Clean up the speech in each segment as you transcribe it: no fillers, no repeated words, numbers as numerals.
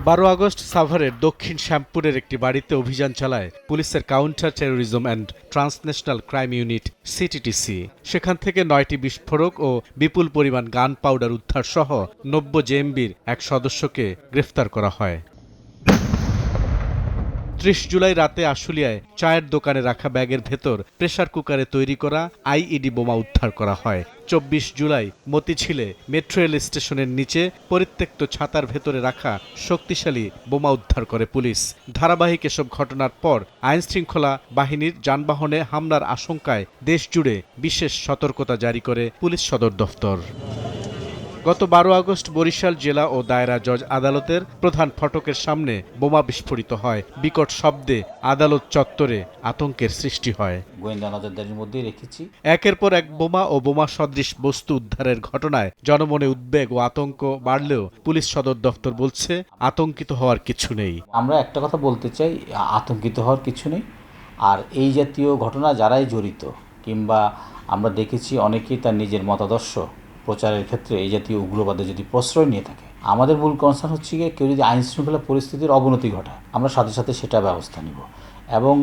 12 August সাভারের দক্ষিণ শ্যামপুরের একটি বাড়িতে অভিযান চালায় পুলিশের counter terrorism and transnational crime unit CTTC. সেখান থেকে 9টি বিস্ফোরক ও বিপুল পরিমাণ গান পাউডার উদ্ধার সহ 90 জেএমবির এক সদস্যকে গ্রেফতার করা হয়। 30 জুলাই রাতে আশুলিয়ায় চায়ের দোকানে রাখা ব্যাগের ভেতর প্রেসার কুকারে তৈরি করা আইইডি বোমা উদ্ধার করা হয়। 24 জুলাই মতিঝিলে মেট্রো রেল স্টেশনের নিচে পরিত্যক্ত ছাতার ভেতরে রাখা শক্তিশালী বোমা উদ্ধার করে পুলিশ। ধারাবাহিক এসব ঘটনার পর আইনশৃঙ্খলা বাহিনীর যানবাহনে হামলার আশঙ্কায় দেশজুড়ে বিশেষ সতর্কতা জারি করে পুলিশ সদর দফতর। গত 12 আগস্ট বরিশাল জেলা ও দায়রা জজ আদালতের প্রধান ফটকের সামনে বোমা বিস্ফোরিত হয়। বিকট শব্দে আদালত চত্বরে আতঙ্কের সৃষ্টি হয়। গোয়েন্দা নজরদারির মধ্যেই রেখেছি। একের পর এক বোমা ও বোমা সদৃশ বস্তু উদ্ধারের ঘটনায় জনমনে উদ্বেগ ও আতঙ্ক বাড়লেও পুলিশ সদর দফতর বলছে আতঙ্কিত হওয়ার কিছু নেই। আমরা একটা কথা বলতে চাই, আতঙ্কিত হওয়ার কিছু নেই। আর এই জাতীয় ঘটনা যারাই জড়িত, কিংবা আমরা দেখেছি অনেকেই তার নিজের মতাদর্শ প্রচারের ক্ষেত্রে এই জাতীয় উগ্রবাদে যদি প্রশ্রয় নিয়ে থাকে, আমাদের মূল কনসার্ন হচ্ছে গিয়ে কেউ যদি আইনশৃঙ্খলা পরিস্থিতির অবনতি ঘটায়, আমরা সাথে সাথে সেটা ব্যবস্থা নিব এবং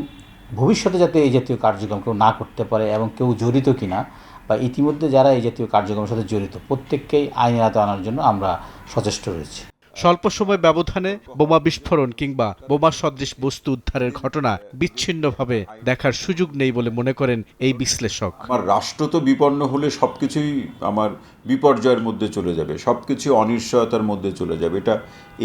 ভবিষ্যতে যাতে এই জাতীয় কার্যক্রম কেউ না করতে পারে এবং কেউ জড়িত কিনা বা ইতিমধ্যে যারা এই জাতীয় কার্যক্রমের সাথে জড়িত প্রত্যেককেই আইনের আওতায় আনার জন্য আমরা সচেষ্ট রয়েছি। স্বল্প সময় ব্যবধানে বোমা বিস্ফোরণ কিংবা বোমা সদৃশ বস্তু উদ্ধারের ঘটনা বিচ্ছিন্নভাবে দেখার সুযোগ নেই বলে মনে করেন এই বিশ্লেষক। আমার রাষ্ট্র তো বিপন্ন হলে সবকিছুই আমার বিপর্যয়ের মধ্যে চলে যাবে, সবকিছু অনিশ্চয়তার মধ্যে চলে যাবে। এটা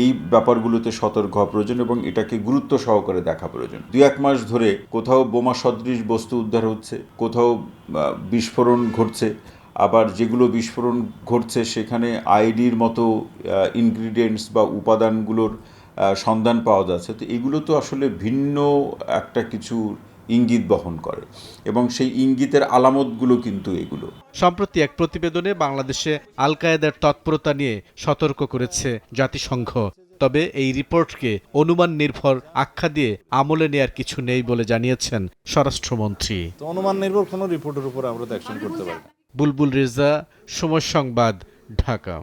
এই ব্যাপারগুলোতে সতর্ক হওয়া প্রয়োজন এবং এটাকে গুরুত্ব সহকারে দেখা প্রয়োজন। 2-1 মাস ধরে কোথাও বোমা সদৃশ বস্তু উদ্ধার হচ্ছে, কোথাও বিস্ফোরণ ঘটছে, আবার যেগুলো বিস্ফোরণ ঘটছে সেখানে আইডির মতো ইনগ্রিডিয়েন্টস বা উপাদানগুলোর সন্ধান পাওয়া যাচ্ছে। তো এগুলো তো আসলে ভিন্ন একটা কিছু ইঙ্গিত বহন করে এবং সেই ইঙ্গিতের আলামতগুলো কিন্তু এগুলো। সম্প্রতি এক প্রতিবেদনে বাংলাদেশে আল কায়েদার তৎপরতা নিয়ে সতর্ক করেছে জাতিসংঘ। তবে এই রিপোর্টকে অনুমান নির্ভর আখ্যা দিয়ে আমলে নেয়ার কিছু নেই বলে জানিয়েছেন স্বরাষ্ট্রমন্ত্রী। অনুমান নির্ভর কোনো রিপোর্টের উপর আমরা তো অ্যাকশন করতে পারি না। বুলবুল রেজা, সময় সংবাদ, ঢাকা।